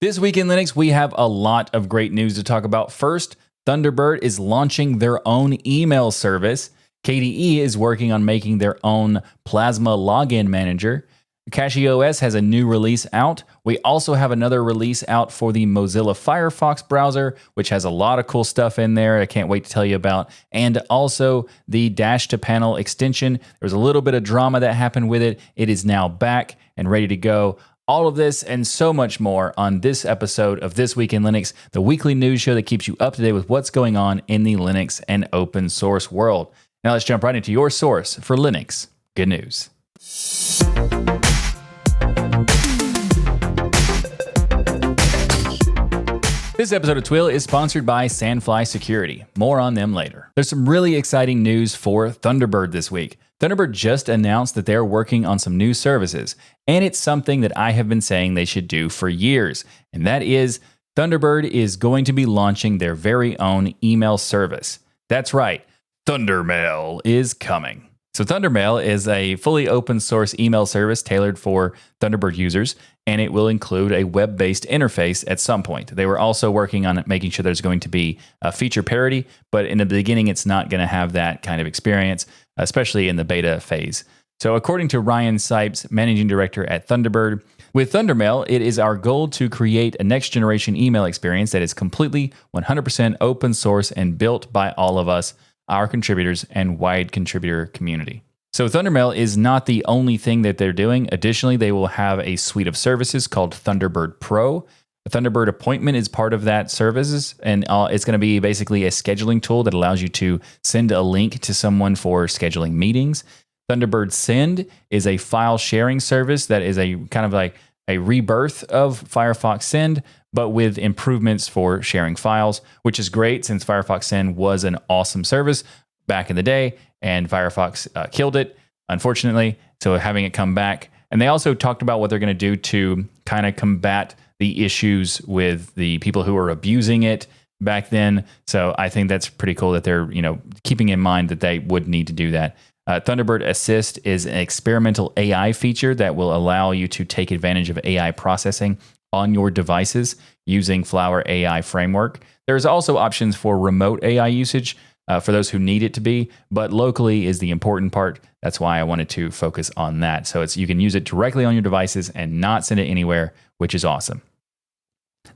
This week in Linux, we have a lot of great news to talk about. First, Thunderbird is launching their own email service. KDE is working on making their own Plasma login manager. CachyOS has a new release out. We also have another release out for the Mozilla Firefox browser, which has a lot of cool stuff in there I can't wait to tell you about. And also the Dash to Panel extension. There was a little bit of drama that happened with it. It is now back and ready to go. All of this and so much more on this episode of This Week in Linux, the weekly news show that keeps you up to date with what's going on in the Linux and open source world. Now let's jump right into your source for Linux good news. This episode of Twill is sponsored by Sandfly Security. More on them later. There's some really exciting news for Thunderbird this week. Thunderbird just announced that they're working on some new services, and it's something that I have been saying they should do for years, and that is Thunderbird is going to be launching their very own email service. That's right, Thundermail is coming. So Thundermail is a fully open source email service tailored for Thunderbird users, and it will include a web-based interface at some point. They were also working on making sure there's going to be a feature parity, but in the beginning, it's not going to have that kind of experience, especially in the beta phase. So according to Ryan Sipes, managing director at Thunderbird, with Thundermail, it is our goal to create a next-generation email experience that is completely 100% open source and built by all of us, our contributors, and wide contributor community. So Thundermail is not the only thing that they're doing. Additionally, they will have a suite of services called Thunderbird Pro. A Thunderbird appointment is part of that services, and it's going to be basically a scheduling tool that allows you to send a link to someone for scheduling meetings. Thunderbird Send is a file sharing service that is a kind of like a rebirth of Firefox Send, but with improvements for sharing files, which is great since Firefox Send was an awesome service back in the day, and Firefox killed it, unfortunately. So having it come back. And they also talked about what they're going to do to kind of combat the issues with the people who were abusing it back then. So I think that's pretty cool that they're, keeping in mind that they would need to do that. Thunderbird Assist is an experimental AI feature that will allow you to take advantage of AI processing on your devices using Flower AI framework. There's also options for remote AI usage for those who need it to be, but locally is the important part. That's why I wanted to focus on that. So you can use it directly on your devices and not send it anywhere, which is awesome.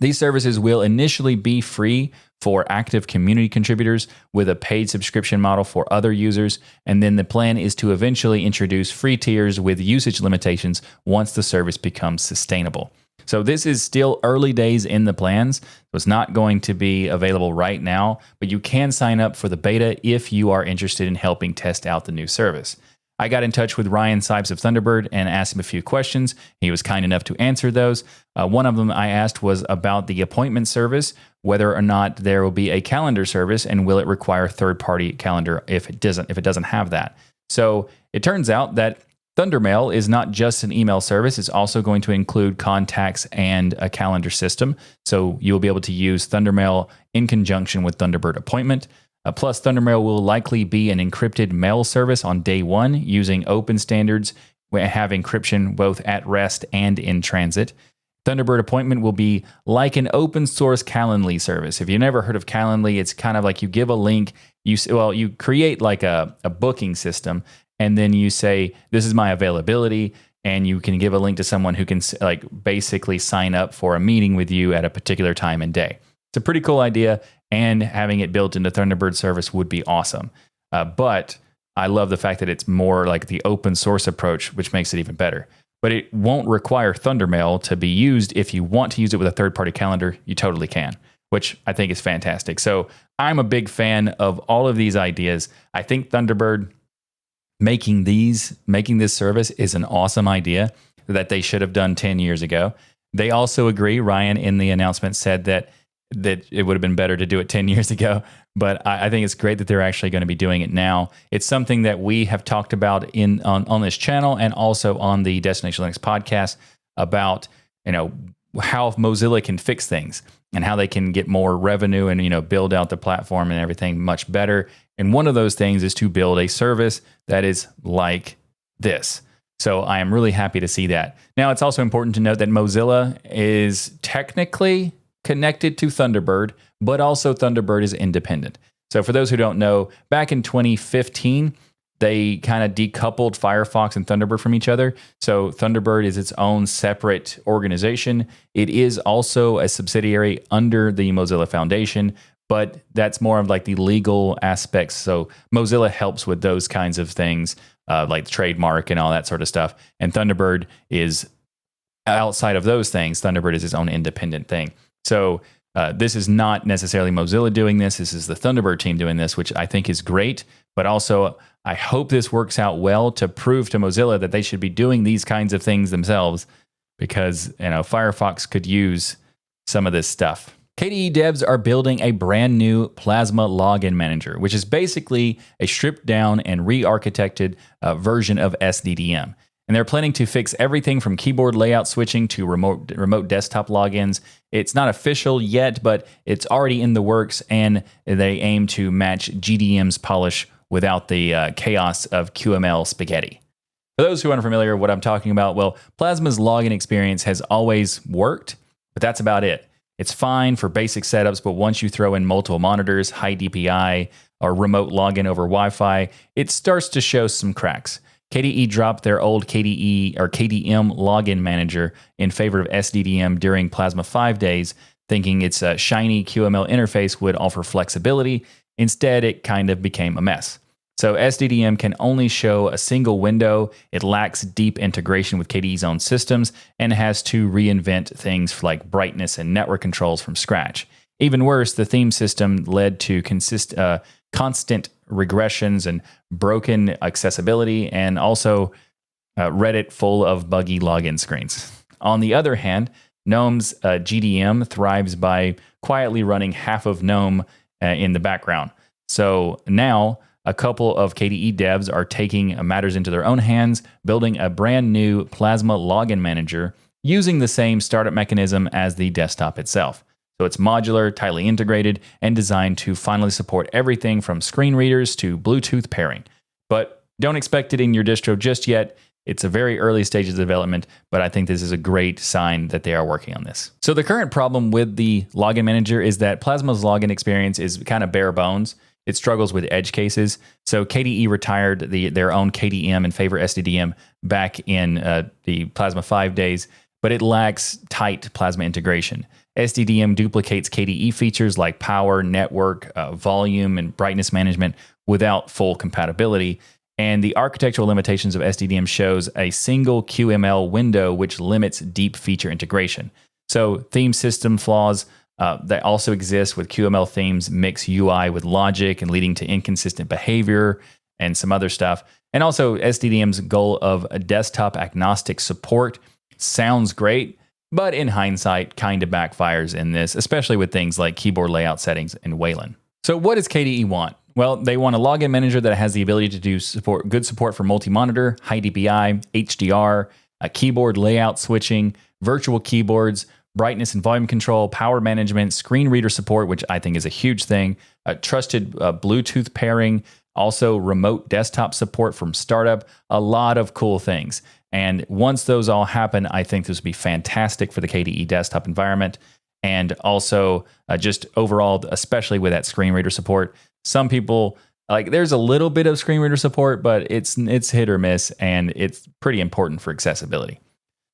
These services will initially be free for active community contributors with a paid subscription model for other users, and then the plan is to eventually introduce free tiers with usage limitations once the service becomes sustainable. So this is still early days in the plans. It's not going to be available right now, but you can sign up for the beta if you are interested in helping test out the new service. I got in touch with Ryan Sipes of Thunderbird and asked him a few questions. He was kind enough to answer those. One of them I asked was about the appointment service, whether or not there will be a calendar service, and will it require third-party calendar if it doesn't have that. So it turns out that Thundermail is not just an email service. It's also going to include contacts and a calendar system. So you'll be able to use Thundermail in conjunction with Thunderbird Appointment. Plus, Thundermail will likely be an encrypted mail service on day one using open standards, have encryption both at rest and in transit. Thunderbird Appointment will be like an open source Calendly service. If you've never heard of Calendly, it's kind of like you give a link, you create like a booking system, and then you say, this is my availability, and you can give a link to someone who can basically sign up for a meeting with you at a particular time and day. It's a pretty cool idea, and having it built into Thunderbird service would be awesome. But I love the fact that it's more like the open source approach, which makes it even better. But it won't require Thundermail to be used. If you want to use it with a third-party calendar, you totally can, which I think is fantastic. So I'm a big fan of all of these ideas. I think Thunderbird making this service is an awesome idea that they should have done 10 years ago. They also agree. Ryan in the announcement said that it would have been better to do it 10 years ago, but I think it's great that they're actually going to be doing it now. It's something that we have talked about on this channel and also on the Destination Linux podcast about, how Mozilla can fix things and how they can get more revenue and, build out the platform and everything much better. And one of those things is to build a service that is like this. So I am really happy to see that. Now, it's also important to note that Mozilla is technically connected to Thunderbird, but also Thunderbird is independent. So for those who don't know, back in 2015, they kind of decoupled Firefox and Thunderbird from each other. So Thunderbird is its own separate organization. It is also a subsidiary under the Mozilla Foundation, but that's more of like the legal aspects. So Mozilla helps with those kinds of things, like the trademark and all that sort of stuff. And Thunderbird is outside of those things. Thunderbird is its own independent thing. So this is not necessarily Mozilla doing this. This is the Thunderbird team doing this, which I think is great. But also, I hope this works out well to prove to Mozilla that they should be doing these kinds of things themselves, because Firefox could use some of this stuff. KDE devs are building a brand new Plasma login manager, which is basically a stripped down and re-architected version of SDDM. And they're planning to fix everything from keyboard layout switching to remote desktop logins. It's not official yet, but it's already in the works, and they aim to match GDM's polish without the chaos of QML spaghetti. For those who aren't familiar with what I'm talking about, well, Plasma's login experience has always worked, but that's about it. It's fine for basic setups, but once you throw in multiple monitors, high DPI, or remote login over Wi-Fi, it starts to show some cracks. KDE dropped their old KDE or KDM login manager in favor of SDDM during Plasma 5 days, thinking its shiny QML interface would offer flexibility. Instead, it kind of became a mess. So SDDM can only show a single window. It lacks deep integration with KDE's own systems and has to reinvent things like brightness and network controls from scratch. Even worse, the theme system led to constant regressions and broken accessibility, and also Reddit full of buggy login screens. On the other hand, GNOME's GDM thrives by quietly running half of GNOME in the background. So now a couple of KDE devs are taking matters into their own hands, building a brand new Plasma login manager using the same startup mechanism as the desktop itself. So it's modular, tightly integrated, and designed to finally support everything from screen readers to Bluetooth pairing. But don't expect it in your distro just yet. It's a very early stage of development, but I think this is a great sign that they are working on this. So the current problem with the login manager is that Plasma's login experience is kind of bare bones. It struggles with edge cases. So KDE retired their own KDM in favor of SDDM back in the Plasma 5 days, but it lacks tight Plasma integration. SDDM duplicates KDE features like power, network, volume, and brightness management without full compatibility. And the architectural limitations of SDDM shows a single QML window, which limits deep feature integration. So theme system flaws that also exist with QML themes mix UI with logic and leading to inconsistent behavior and some other stuff. And also SDDM's goal of a desktop agnostic support sounds great, but in hindsight kind of backfires in this, especially with things like keyboard layout settings and Wayland. So what does KDE want? Well, they want a login manager that has the ability to do good support for multi-monitor, high DPI, HDR, keyboard layout switching, virtual keyboards, brightness and volume control, power management, screen reader support, which I think is a huge thing, trusted Bluetooth pairing, also remote desktop support from startup, a lot of cool things. And once those all happen, I think this would be fantastic for the KDE desktop environment. And also just overall, especially with that screen reader support, some people, like, there's a little bit of screen reader support, but it's hit or miss, and it's pretty important for accessibility.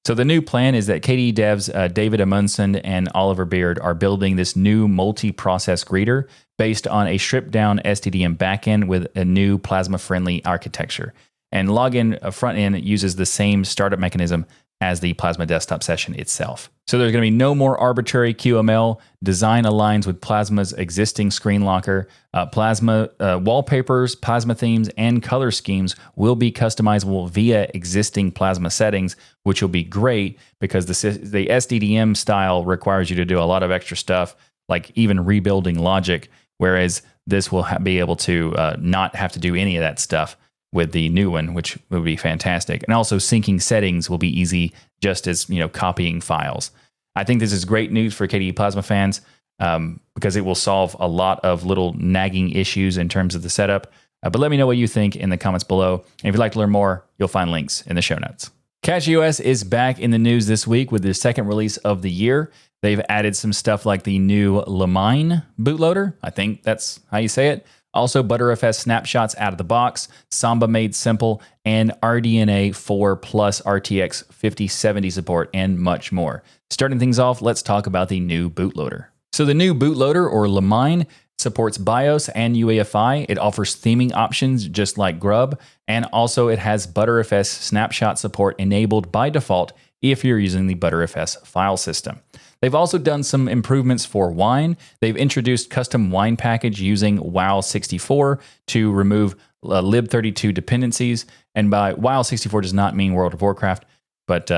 So the new plan is that KDE devs David Amundsen and Oliver Beard are building this new multi-process greeter based on a stripped-down SDDM backend with a new Plasma-friendly architecture. And login front end uses the same startup mechanism as the Plasma desktop session itself. So there's going to be no more arbitrary QML. Design aligns with Plasma's existing screen locker. Plasma wallpapers, Plasma themes, and color schemes will be customizable via existing Plasma settings, which will be great because the SDDM style requires you to do a lot of extra stuff, like even rebuilding logic, whereas this will be able to not have to do any of that stuff with the new one, which would be fantastic. And also syncing settings will be easy, just as copying files. I think this is great news for KDE Plasma fans because it will solve a lot of little nagging issues in terms of the setup. But let me know what you think in the comments below. And if you'd like to learn more, you'll find links in the show notes. CachyOS is back in the news this week with the second release of the year. They've added some stuff like the new Lamine bootloader. I think that's how you say it. Also, ButterFS snapshots out of the box, Samba made simple, and RDNA 4 plus RTX 5070 support, and much more. Starting things off, let's talk about the new bootloader. So the new bootloader, or Lamine, supports BIOS and UEFI. It offers theming options just like Grub, and also it has ButterFS snapshot support enabled by default if you're using the ButterFS file system. They've also done some improvements for Wine. They've introduced custom Wine package using WoW64 to remove lib32 dependencies. And by WoW64 does not mean World of Warcraft, but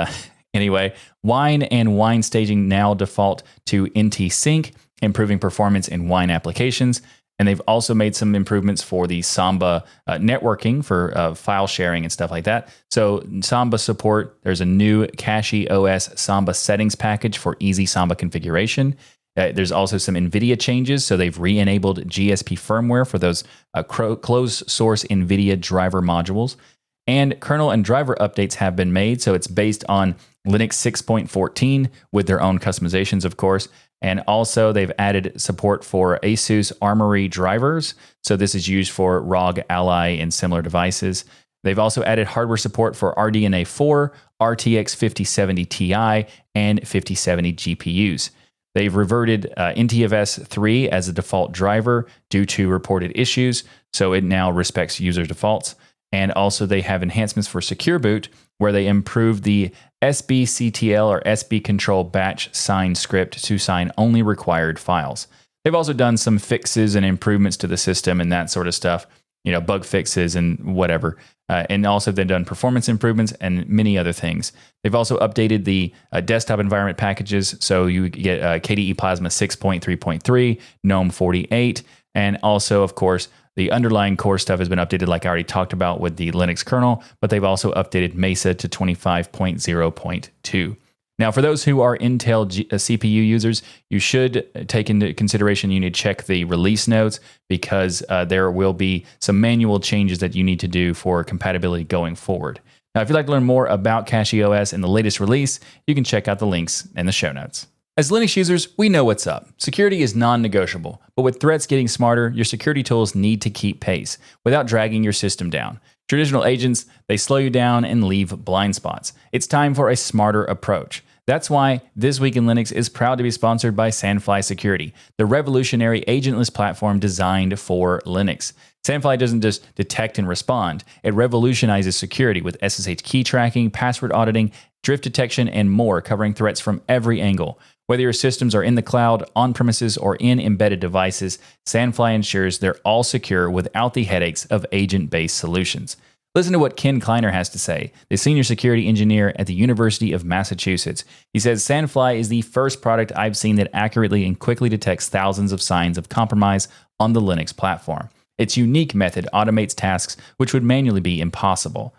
anyway, Wine and Wine staging now default to NT Sync, improving performance in Wine applications. And they've also made some improvements for the Samba networking for file sharing and stuff like that. So Samba support, there's a new CachyOS Samba settings package for easy Samba configuration. There's also some NVIDIA changes. So they've re-enabled GSP firmware for those closed source NVIDIA driver modules. And kernel and driver updates have been made. So it's based on Linux 6.14 with their own customizations, of course. And also they've added support for ASUS Armory drivers. So this is used for ROG Ally and similar devices. They've also added hardware support for RDNA 4, RTX 5070 Ti, and 5070 GPUs. They've reverted NTFS 3 as a default driver due to reported issues. So it now respects user defaults. And also they have enhancements for Secure Boot, where they improved the SBCTL or SB control batch sign script to sign only required files. They've also done some fixes and improvements to the system and that sort of stuff, bug fixes and whatever. And also they've done performance improvements and many other things. They've also updated the desktop environment packages. So you get KDE Plasma 6.3.3, GNOME 48, and also, of course, the underlying core stuff has been updated, like I already talked about with the Linux kernel, but they've also updated Mesa to 25.0.2. Now, for those who are Intel CPU users, you should take into consideration, you need to check the release notes because there will be some manual changes that you need to do for compatibility going forward. Now, if you'd like to learn more about CachyOS and the latest release, you can check out the links in the show notes. As Linux users, we know what's up. Security is non-negotiable, but with threats getting smarter, your security tools need to keep pace without dragging your system down. Traditional agents, they slow you down and leave blind spots. It's time for a smarter approach. That's why This Week in Linux is proud to be sponsored by Sandfly Security, the revolutionary agentless platform designed for Linux. Sandfly doesn't just detect and respond, it revolutionizes security with SSH key tracking, password auditing, drift detection, and more, covering threats from every angle. Whether your systems are in the cloud, on-premises, or in embedded devices, Sandfly ensures they're all secure without the headaches of agent-based solutions. Listen to what Ken Kleiner has to say, the senior security engineer at the University of Massachusetts. He says, Sandfly is the first product I've seen that accurately and quickly detects thousands of signs of compromise on the Linux platform. Its unique method automates tasks which would manually be impossible.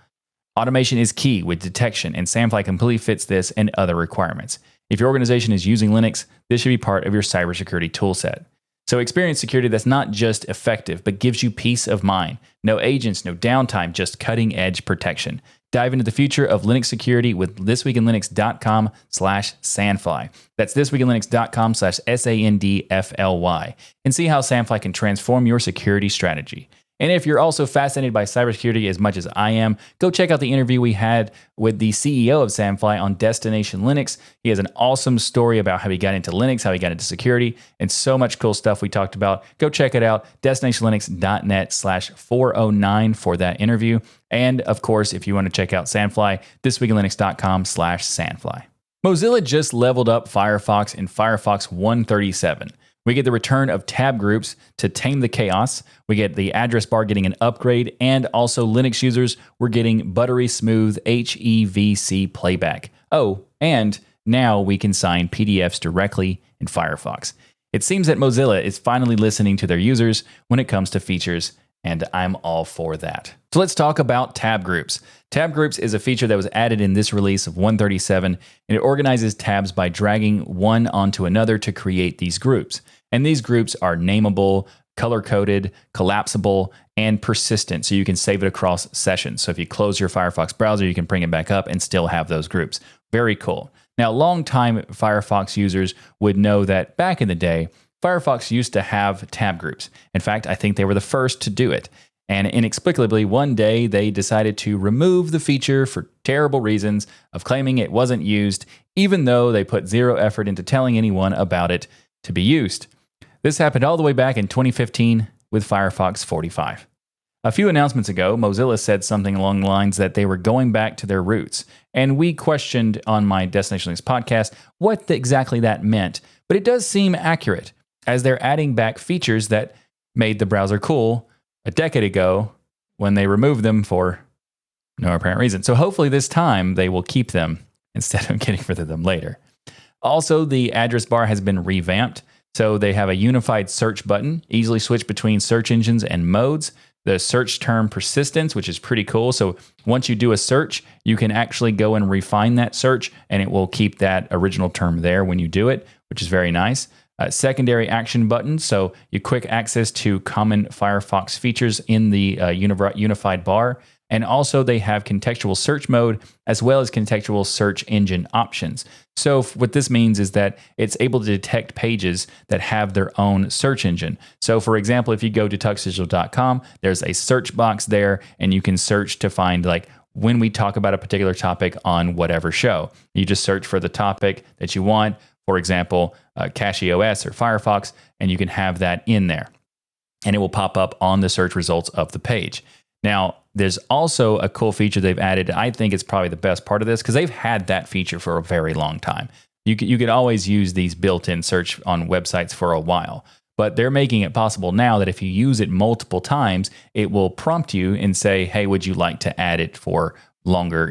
Automation is key with detection, and Sandfly completely fits this and other requirements. If your organization is using Linux, this should be part of your cybersecurity toolset. So experience security that's not just effective, but gives you peace of mind. No agents, no downtime, just cutting-edge protection. Dive into the future of Linux security with thisweekinlinux.com/Sandfly. That's thisweekinlinux.com/SANDFLY. And see how Sandfly can transform your security strategy. And if you're also fascinated by cybersecurity as much as I am, go check out the interview we had with the CEO of Sandfly on Destination Linux. He has an awesome story about how he got into Linux, how he got into security, and so much cool stuff we talked about. Go check it out, destinationlinux.net/409 for that interview. And of course, if you want to check out Sandfly, thisweekinlinux.com/Sandfly. Mozilla just leveled up Firefox in Firefox 137. We get the return of tab groups to tame the chaos. We get the address bar getting an upgrade, and also Linux users, we're getting buttery smooth HEVC playback. Oh, and now we can sign PDFs directly in Firefox. It seems that Mozilla is finally listening to their users when it comes to features, and I'm all for that. So let's talk about tab groups. Tab groups is a feature that was added in this release of 137, and it organizes tabs by dragging one onto another to create these groups. And these groups are nameable, color-coded, collapsible, and persistent, so you can save it across sessions. So if you close your Firefox browser, you can bring it back up and still have those groups. Very cool. Now, longtime Firefox users would know that back in the day, Firefox used to have tab groups. In fact, I think they were the first to do it. And inexplicably, one day they decided to remove the feature for terrible reasons of claiming it wasn't used, even though they put zero effort into telling anyone about it to be used. This happened all the way back in 2015 with Firefox 45. A few announcements ago, Mozilla said something along the lines that they were going back to their roots. And we questioned on my Destination Linux podcast what exactly that meant. But it does seem accurate, as they're adding back features that made the browser cool a decade ago when they removed them for no apparent reason. So hopefully this time they will keep them instead of getting rid of them later. Also, the address bar has been revamped. So they have a unified search button, easily switch between search engines and modes. The search term persistence, which is pretty cool. So once you do a search, you can actually go and refine that search, and it will keep that original term there when you do it, which is very nice. Secondary action button, so you quick access to common Firefox features in the unified bar. And also they have contextual search mode as well as contextual search engine options. So what this means is that it's able to detect pages that have their own search engine. So for example, if you go to tuxdigital.com, there's a search box there, and you can search to find like when we talk about a particular topic on whatever show. You just search for the topic that you want, for example, CachyOS or Firefox, and you can have that in there. And it will pop up on the search results of the page. Now, there's also a cool feature they've added. I think it's probably the best part of this because they've had that feature for a very long time. You could always use these built-in search on websites for a while, but they're making it possible now that if you use it multiple times, it will prompt you and say, hey, would you like to add it for longer,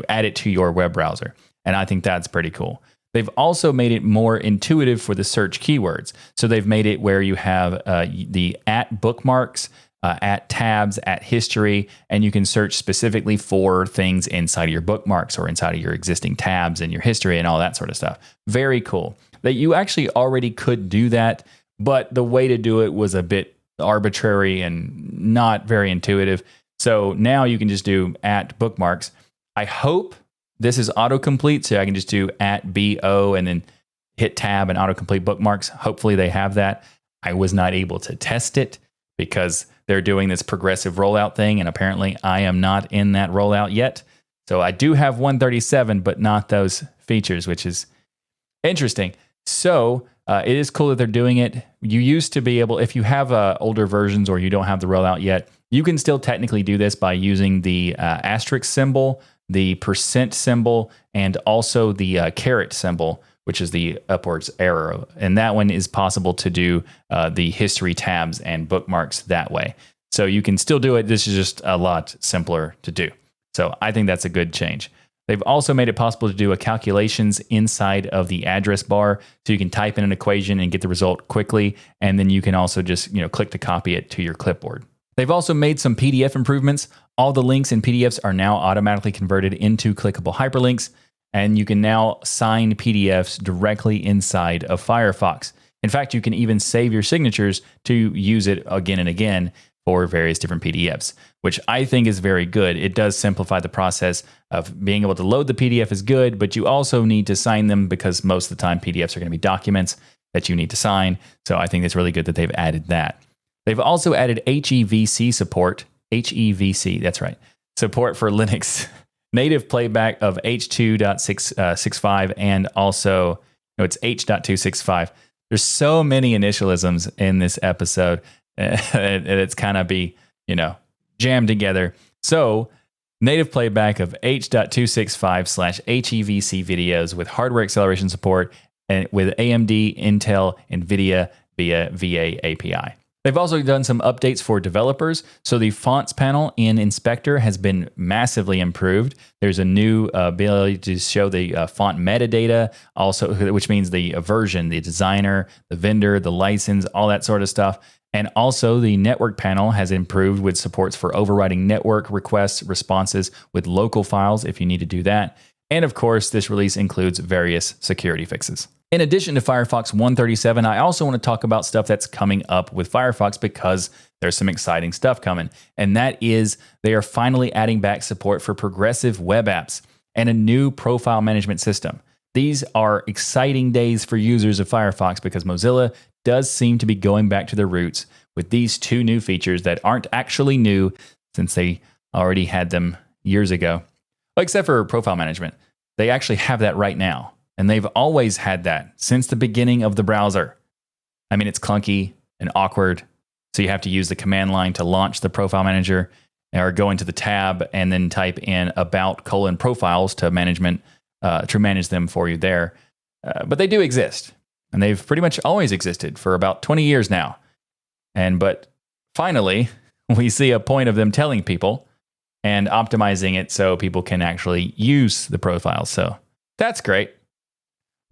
add it to your web browser. And I think that's pretty cool. They've also made it more intuitive for the search keywords. So they've made it where you have the at bookmarks, at tabs, at history, and you can search specifically for things inside of your bookmarks or inside of your existing tabs and your history and all that sort of stuff. Very cool. That you actually already could do that, but the way to do it was a bit arbitrary and not very intuitive. So now you can just do at bookmarks. I hope this is autocomplete, so I can just do at BO and then hit tab and autocomplete bookmarks. Hopefully they have that. I was not able to test it because they're doing this progressive rollout thing, and apparently I am not in that rollout yet. So I do have 137, but not those features, which is interesting. So it is cool that they're doing it. You used to be able, if you have older versions or you don't have the rollout yet, you can still technically do this by using the asterisk symbol, the percent symbol, and also the caret symbol, which is the upwards arrow. And that one is possible to do the history tabs and bookmarks that way. So you can still do it. This is just a lot simpler to do. So I think that's a good change. They've also made it possible to do a calculations inside of the address bar. So you can type in an equation and get the result quickly. And then you can also just click to copy it to your clipboard. They've also made some PDF improvements. All the links and PDFs are now automatically converted into clickable hyperlinks. And you can now sign PDFs directly inside of Firefox. In fact, you can even save your signatures to use it again and again for various different PDFs, which I think is very good. It does simplify the process of being able to load the PDF is good, but you also need to sign them because most of the time PDFs are going to be documents that you need to sign. So I think it's really good that they've added that. They've also added HEVC support. HEVC, that's right. Support for Linux. Native playback of H2.65 and also, it's H.265. There's so many initialisms in this episode, and it's kind of jammed together. So, native playback of H.265/HEVC videos with hardware acceleration support and with AMD, Intel, NVIDIA via VA API. They've also done some updates for developers. So the fonts panel in Inspector has been massively improved. There's a new ability to show the font metadata, also, which means the version, the designer, the vendor, the license, all that sort of stuff. And also the network panel has improved with supports for overriding network requests, responses with local files if you need to do that. And of course, this release includes various security fixes. In addition to Firefox 137, I also want to talk about stuff that's coming up with Firefox because there's some exciting stuff coming. And that is they are finally adding back support for progressive web apps and a new profile management system. These are exciting days for users of Firefox because Mozilla does seem to be going back to their roots with these two new features that aren't actually new since they already had them years ago. Well, except for profile management. They actually have that right now. And they've always had that since the beginning of the browser. I mean, it's clunky and awkward. So you have to use the command line to launch the profile manager or go into the tab and then type in about:profiles to manage them for you there. But they do exist. And they've pretty much always existed for about 20 years now. But finally, we see a point of them telling people and optimizing it so people can actually use the profiles. So that's great.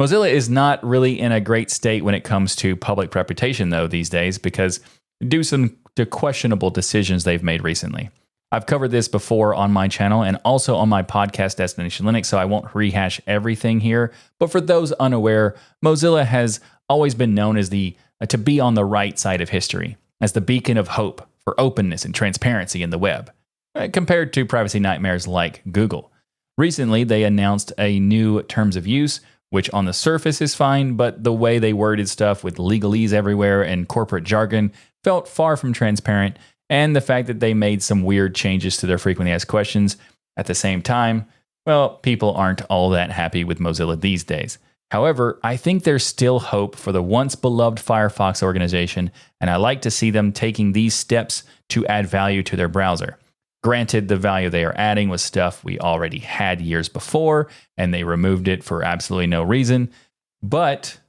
Mozilla is not really in a great state when it comes to public reputation, though, these days, because due to questionable decisions they've made recently. I've covered this before on my channel and also on my podcast, Destination Linux, so I won't rehash everything here. But for those unaware, Mozilla has always been known as to be on the right side of history, as the beacon of hope for openness and transparency in the web, compared to privacy nightmares like Google. Recently, they announced a new terms of use, which on the surface is fine, but the way they worded stuff with legalese everywhere and corporate jargon felt far from transparent, and the fact that they made some weird changes to their frequently asked questions at the same time, well, people aren't all that happy with Mozilla these days. However, I think there's still hope for the once beloved Firefox organization, and I like to see them taking these steps to add value to their browser. Granted, the value they are adding was stuff we already had years before, and they removed it for absolutely no reason. But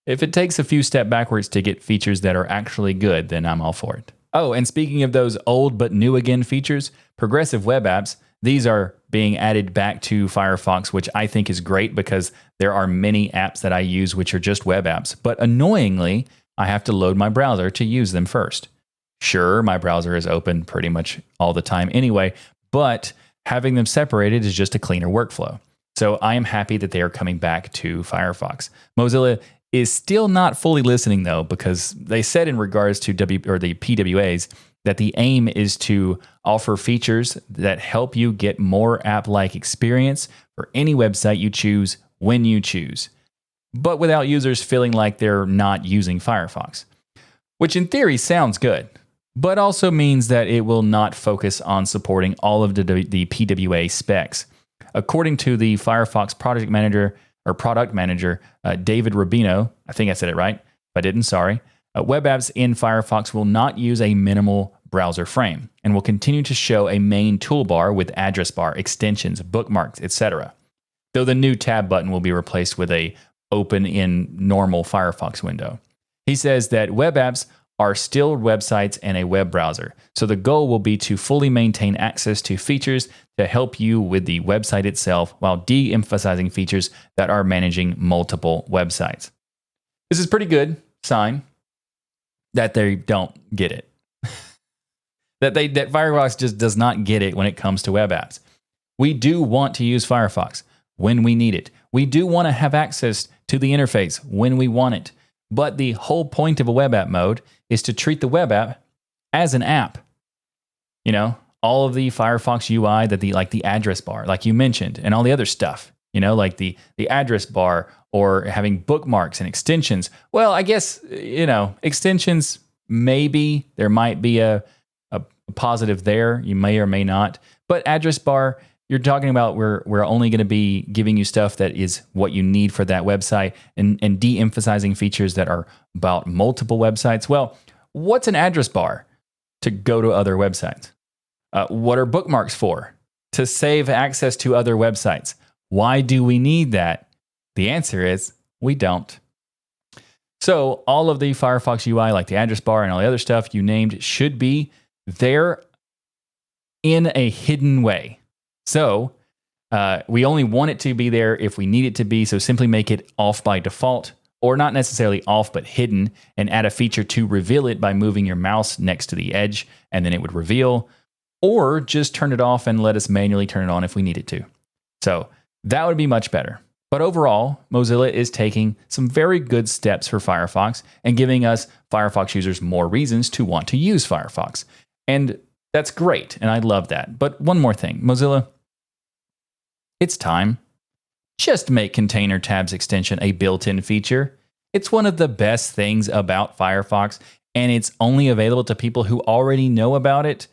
if it takes a few steps backwards to get features that are actually good, then I'm all for it. Oh, and speaking of those old but new again features, progressive web apps, these are being added back to Firefox, which I think is great because there are many apps that I use which are just web apps. But annoyingly, I have to load my browser to use them first. Sure, my browser is open pretty much all the time anyway, but having them separated is just a cleaner workflow. So I am happy that they are coming back to Firefox. Mozilla is still not fully listening though, because they said in regards to the PWAs that the aim is to offer features that help you get more app-like experience for any website you choose when you choose, but without users feeling like they're not using Firefox, which in theory sounds good, but also means that it will not focus on supporting all of the PWA specs. According to the Firefox product manager, David Rubino, I think I said it right. If I didn't, sorry. Web apps in Firefox will not use a minimal browser frame and will continue to show a main toolbar with address bar, extensions, bookmarks, etc. Though the new tab button will be replaced with a open in normal Firefox window. He says that web apps are still websites and a web browser. So the goal will be to fully maintain access to features to help you with the website itself while de-emphasizing features that are managing multiple websites. This is pretty good sign that they don't get it. that Firefox just does not get it when it comes to web apps. We do want to use Firefox when we need it. We do want to have access to the interface when we want it. But the whole point of a web app mode is to treat the web app as an app. You know, all of the Firefox UI, like the address bar, like you mentioned, and all the other stuff, you know, like the address bar or having bookmarks and extensions. Well, I guess, you know, extensions, maybe there might be a positive there. You may or may not. But address bar, you're talking about we're only going to be giving you stuff that is what you need for that website and de-emphasizing features that are about multiple websites. Well, what's an address bar? To go to other websites. What are bookmarks for? To save access to other websites. Why do we need that? The answer is we don't. So all of the Firefox UI, like the address bar and all the other stuff you named, should be there in a hidden way. So we only want it to be there if we need it to be, so simply make it off by default, or not necessarily off but hidden, and add a feature to reveal it by moving your mouse next to the edge, and then it would reveal, or just turn it off and let us manually turn it on if we need it to. So that would be much better. But overall, Mozilla is taking some very good steps for Firefox and giving us Firefox users more reasons to want to use Firefox. And that's great, and I love that. But one more thing, Mozilla, it's time. Just make Container Tabs extension a built-in feature. It's one of the best things about Firefox, and it's only available to people who already know about it,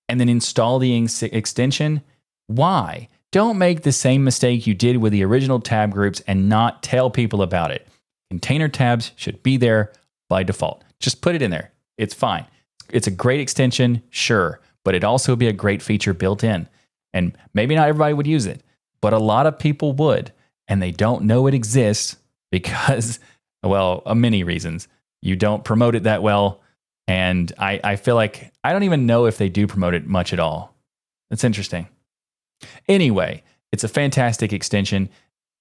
and then install the extension. Why? Don't make the same mistake you did with the original tab groups and not tell people about it. Container tabs should be there by default. Just put it in there. It's fine. It's a great extension, sure, but it'd also be a great feature built in. And maybe not everybody would use it, but a lot of people would, and they don't know it exists because, well, many reasons. You don't promote it that well, and I feel like I don't even know if they do promote it much at all. It's interesting. Anyway, it's a fantastic extension.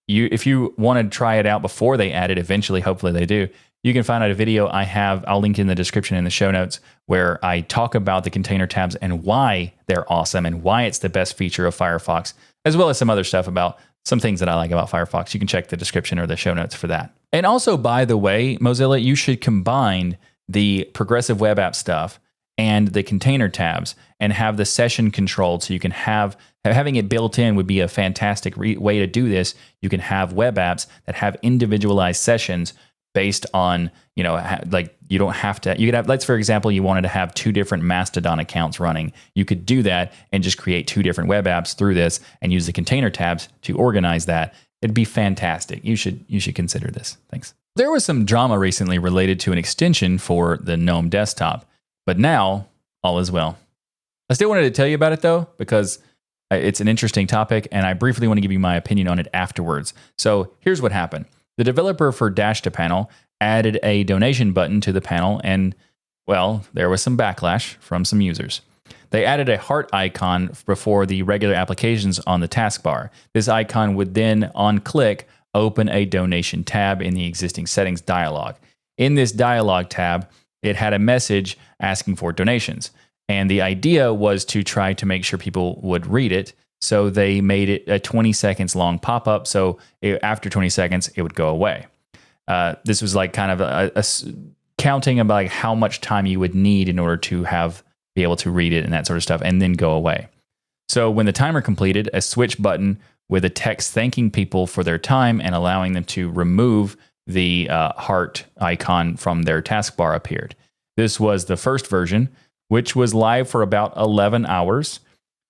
If you want to try it out before they add it, eventually, hopefully they do, you can find out a video I have. I'll link in the description in the show notes where I talk about the container tabs and why they're awesome and why it's the best feature of Firefox, as well as some other stuff about some things that I like about Firefox. You can check the description or the show notes for that. And also, by the way, Mozilla, you should combine the progressive web app stuff and the container tabs and have the session controlled so you can having it built in would be a fantastic way to do this. You can have web apps that have individualized sessions based on, like you don't have to, you could have, let's for example, you wanted to have 2 different Mastodon accounts running. You could do that and just create 2 different web apps through this and use the container tabs to organize that. It'd be fantastic. You should consider this. Thanks. There was some drama recently related to an extension for the GNOME desktop, but now all is well. I still wanted to tell you about it though, because it's an interesting topic and I briefly want to give you my opinion on it afterwards. So here's what happened. The developer for Dash to Panel added a donation button to the panel and, well, there was some backlash from some users. They added a heart icon before the regular applications on the taskbar. This icon would then, on click, open a donation tab in the existing settings dialog. In this dialog tab, it had a message asking for donations. And the idea was to try to make sure people would read it. So they made it a 20 seconds long pop-up. So after 20 seconds, it would go away. This was like kind of a counting about like how much time you would need in order to be able to read it and that sort of stuff, and then go away. So when the timer completed, a switch button with a text thanking people for their time and allowing them to remove the heart icon from their taskbar appeared. This was the first version, which was live for about 11 hours.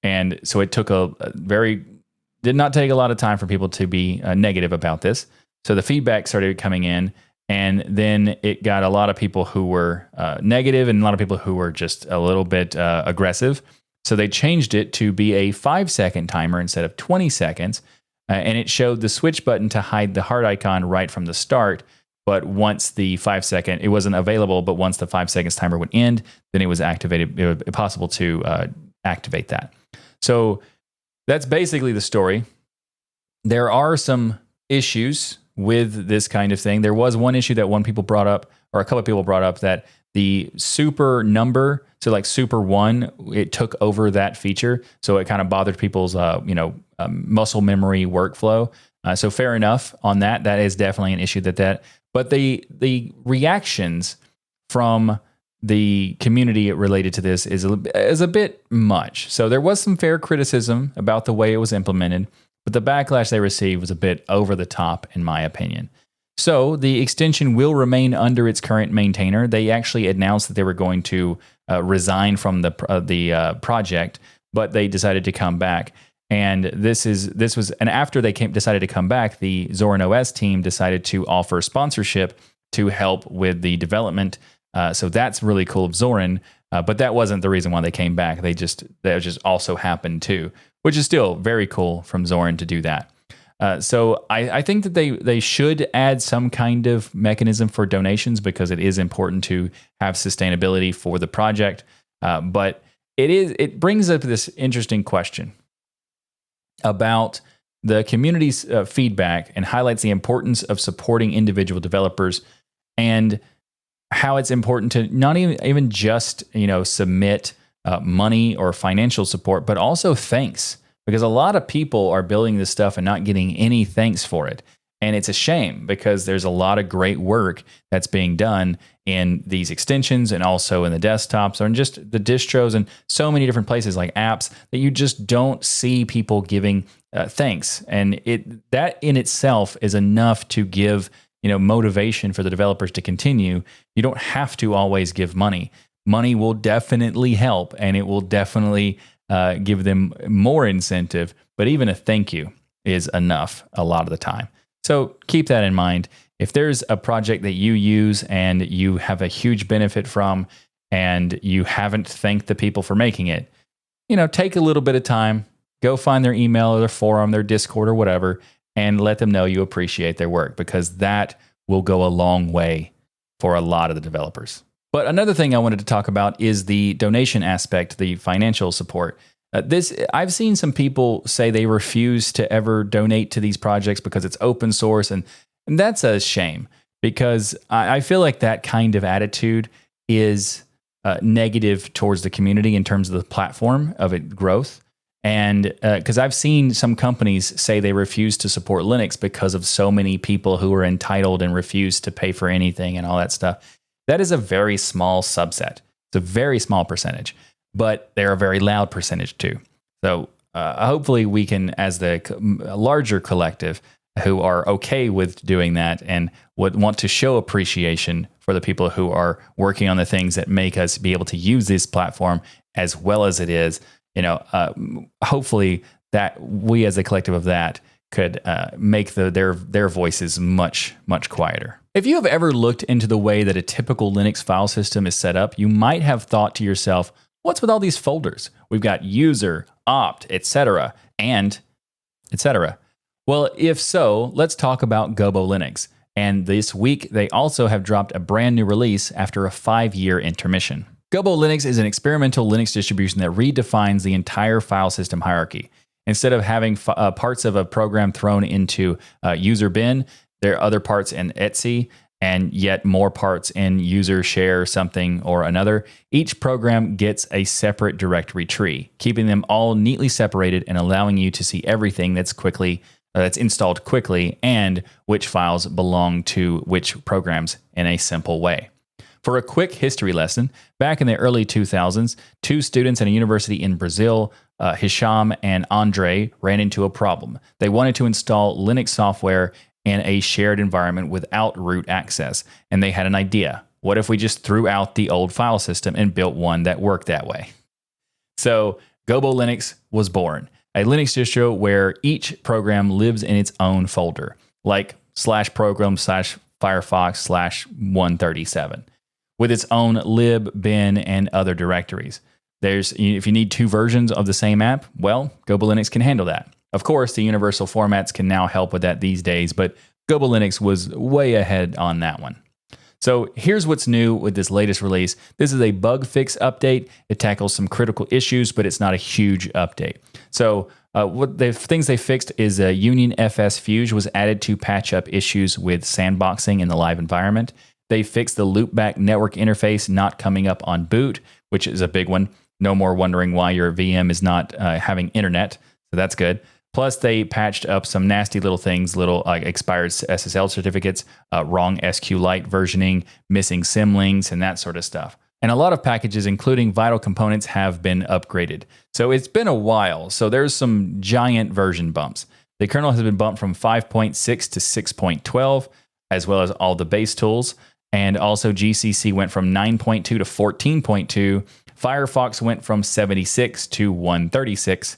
And so it took did not take a lot of time for people to be negative about this. So the feedback started coming in, and then it got a lot of people who were negative and a lot of people who were just a little bit aggressive. So they changed it to be a 5-second timer instead of 20 seconds. And it showed the switch button to hide the heart icon right from the start. But once the 5-second, it wasn't available, but once the 5 seconds timer would end, then it was activated. It was possible to activate that. So that's basically the story. There are some issues with this kind of thing. There was one issue that a couple of people brought up, that the super number, so like super 1, it took over that feature. So it kind of bothered people's muscle memory workflow. So fair enough on that. That is definitely an issue but the reactions from the community related to this is a bit much. So there was some fair criticism about the way it was implemented, but the backlash they received was a bit over the top, in my opinion. So the extension will remain under its current maintainer. They actually announced that they were going to resign from the project, but they decided to come back. And after they decided to come back, the Zorin OS team decided to offer sponsorship to help with the development. So that's really cool of Zorin, but that wasn't the reason why they came back. That just also happened too, which is still very cool from Zorin to do that. So I think that they should add some kind of mechanism for donations, because it is important to have sustainability for the project. But it brings up this interesting question about the community's feedback, and highlights the importance of supporting individual developers, and how it's important to not even just submit money or financial support, but also thanks because a lot of people are building this stuff and not getting any thanks for it. And it's a shame because there's a lot of great work that's being done in these extensions and also in the desktops or in just the distros and so many different places like apps that you just don't see people giving thanks. And that in itself is enough to give motivation for the developers to continue. You don't have to always give money. Money will definitely help, and it will definitely give them more incentive. But even a thank you is enough a lot of the time. So keep that in mind. If there's a project that you use and you have a huge benefit from, and you haven't thanked the people for making it, take a little bit of time, go find their email or their forum, their Discord or whatever, and let them know you appreciate their work, because that will go a long way for a lot of the developers. But another thing I wanted to talk about is the donation aspect, the financial support. I've seen some people say they refuse to ever donate to these projects because it's open source, and that's a shame, because I feel like that kind of attitude is negative towards the community in terms of the platform of its growth. And because I've seen some companies say they refuse to support Linux because of so many people who are entitled and refuse to pay for anything and all that stuff. That is a very small subset. It's a very small percentage, but they're a very loud percentage too. So hopefully we can, as the larger collective who are okay with doing that and would want to show appreciation for the people who are working on the things that make us be able to use this platform as well as it is, hopefully that we as a collective of that could make their voices much, much quieter. If you have ever looked into the way that a typical Linux file system is set up, you might have thought to yourself, what's with all these folders? We've got user, opt, etc., and etc. Well, if so, let's talk about GoboLinux. And this week, they also have dropped a brand new release after a 5-year intermission. GoboLinux is an experimental Linux distribution that redefines the entire file system hierarchy. Instead of having parts of a program thrown into user bin, there are other parts in etc, and yet more parts in user share something or another. Each program gets a separate directory tree, keeping them all neatly separated and allowing you to see everything that's installed quickly and which files belong to which programs in a simple way. For a quick history lesson, back in the early 2000s, 2 students at a university in Brazil, Hisham and Andre, ran into a problem. They wanted to install Linux software in a shared environment without root access, and they had an idea. What if we just threw out the old file system and built one that worked that way? So GoboLinux was born, a Linux distro where each program lives in its own folder, like /program/Firefox/137. with its own lib, bin, and other directories. If you need 2 versions of the same app, well, GoboLinux can handle that. Of course, the universal formats can now help with that these days, but GoboLinux was way ahead on that one. So here's what's new with this latest release. This is a bug fix update. It tackles some critical issues, but it's not a huge update. So what the things they fixed is Union FS Fuge was added to patch up issues with sandboxing in the live environment. They fixed the loopback network interface not coming up on boot, which is a big one. No more wondering why your VM is not having internet, so that's good. Plus, they patched up some nasty little things, expired SSL certificates, wrong SQLite versioning, missing symlinks, and that sort of stuff. And a lot of packages, including vital components, have been upgraded. So it's been a while, so there's some giant version bumps. The kernel has been bumped from 5.6 to 6.12, as well as all the base tools. And also GCC went from 9.2 to 14.2. Firefox went from 76 to 136.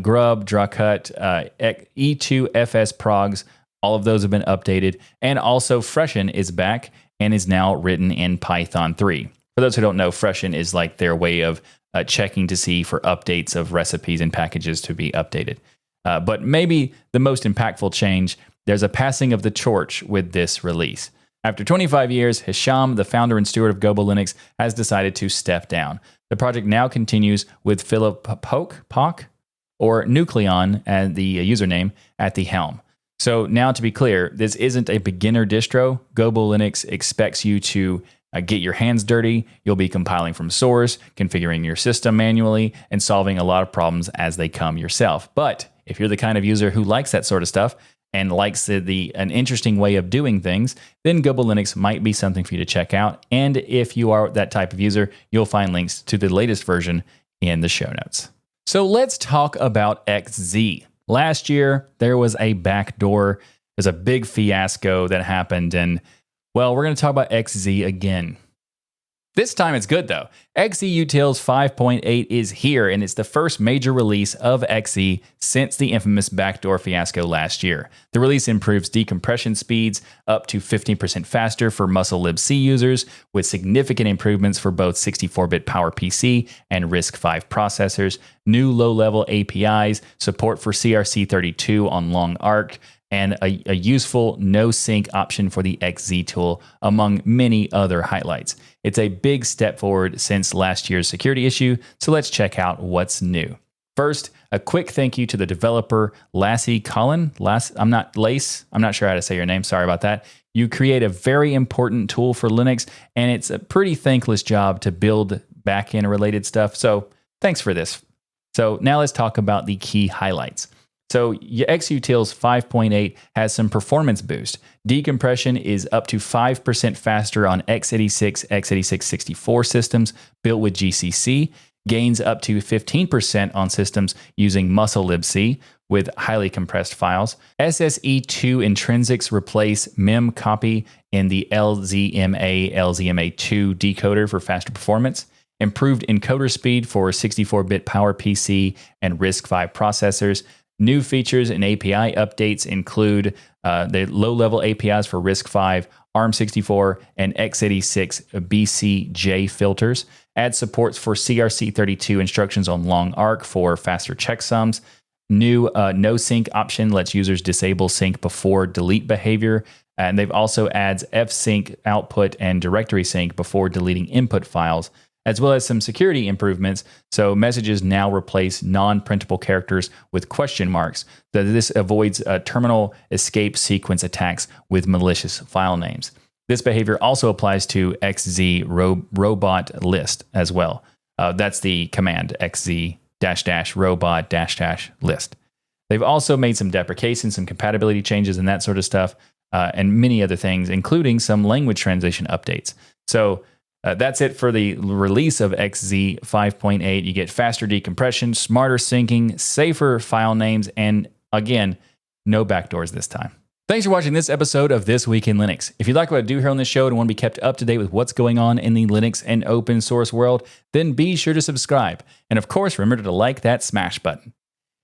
Grub, Dracut, E2FS progs, all of those have been updated. And also Freshen is back and is now written in Python 3. For those who don't know, Freshen is like their way of checking to see for updates of recipes and packages to be updated. But maybe the most impactful change, there's a passing of the torch with this release. After 25 years, Hisham, the founder and steward of GoboLinux, has decided to step down. The project now continues with Philip Pock, or Nucleon, and the username, at the helm. So now to be clear, this isn't a beginner distro. GoboLinux expects you to get your hands dirty. You'll be compiling from source, configuring your system manually, and solving a lot of problems as they come yourself. But if you're the kind of user who likes that sort of stuff and likes an interesting way of doing things, then GoboLinux might be something for you to check out. And if you are that type of user, you'll find links to the latest version in the show notes. So let's talk about XZ. Last year, there was a backdoor. There's a big fiasco that happened, and well, we're going to talk about XZ again. This time it's good though. XZ Utils 5.8 is here, and it's the first major release of XZ since the infamous backdoor fiasco last year. The release improves decompression speeds up to 15% faster for muscle libc users, with significant improvements for both 64-bit PowerPC and RISC-V processors, new low-level APIs, support for CRC32 on long arc, and a useful no-sync option for the XZ tool, among many other highlights. It's a big step forward since last year's security issue, so let's check out what's new. First, a quick thank you to the developer Lassie Collin. I'm not sure how to say your name, sorry about that. You create a very important tool for Linux, and it's a pretty thankless job to build backend related stuff, so thanks for this. So now let's talk about the key highlights. So XUtils 5.8 has some performance boost. Decompression is up to 5% faster on x86, x86-64 systems built with GCC, gains up to 15% on systems using muscle libc with highly compressed files. SSE2 intrinsics replace mem copy in the LZMA2 decoder for faster performance. Improved encoder speed for 64-bit PowerPC and RISC-V processors. New features and API updates include the low-level APIs for RISC-V, ARM64, and x86 BCJ filters. Add supports for CRC32 instructions on long arc for faster checksums. New no-sync option lets users disable sync before delete behavior. And they've also adds fsync output and directory sync before deleting input files, as well as some security improvements. So messages now replace non-printable characters with question marks. This avoids terminal escape sequence attacks with malicious file names. This behavior also applies to XZ robot list as well. That's the command XZ robot list. They've also made some deprecations, some compatibility changes and that sort of stuff, and many other things, including some language translation updates. So that's it for the release of XZ 5.8. You get faster decompression, smarter syncing, safer file names, and again, no backdoors this time. Thanks for watching this episode of This Week in Linux. If you like what I do here on this show and want to be kept up to date with what's going on in the Linux and open source world, then be sure to subscribe. And of course, remember to like that smash button.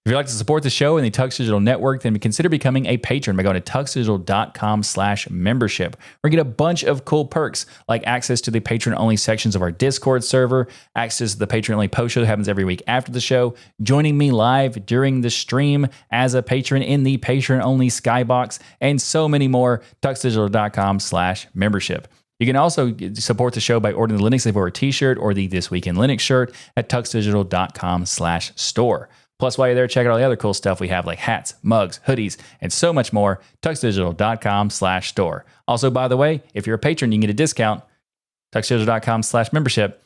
If you'd like to support the show and the Tux Digital Network, then consider becoming a patron by going to tuxdigital.com/membership, where you get a bunch of cool perks like access to the patron-only sections of our Discord server, access to the patron-only post show that happens every week after the show, joining me live during the stream as a patron in the patron-only Skybox, and so many more. tuxdigital.com/membership. You can also support the show by ordering the Linux Live Over t-shirt or the This Week in Linux shirt at tuxdigital.com/store. Plus, while you're there, check out all the other cool stuff we have like hats, mugs, hoodies, and so much more. tuxdigital.com/store. Also, by the way, if you're a patron, you can get a discount. tuxdigital.com/membership.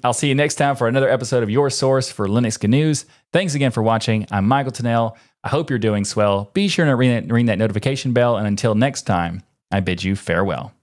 I'll see you next time for another episode of your source for Linux news. Thanks again for watching. I'm Michael Tennell. I hope you're doing swell. Be sure to ring that notification bell. And until next time, I bid you farewell.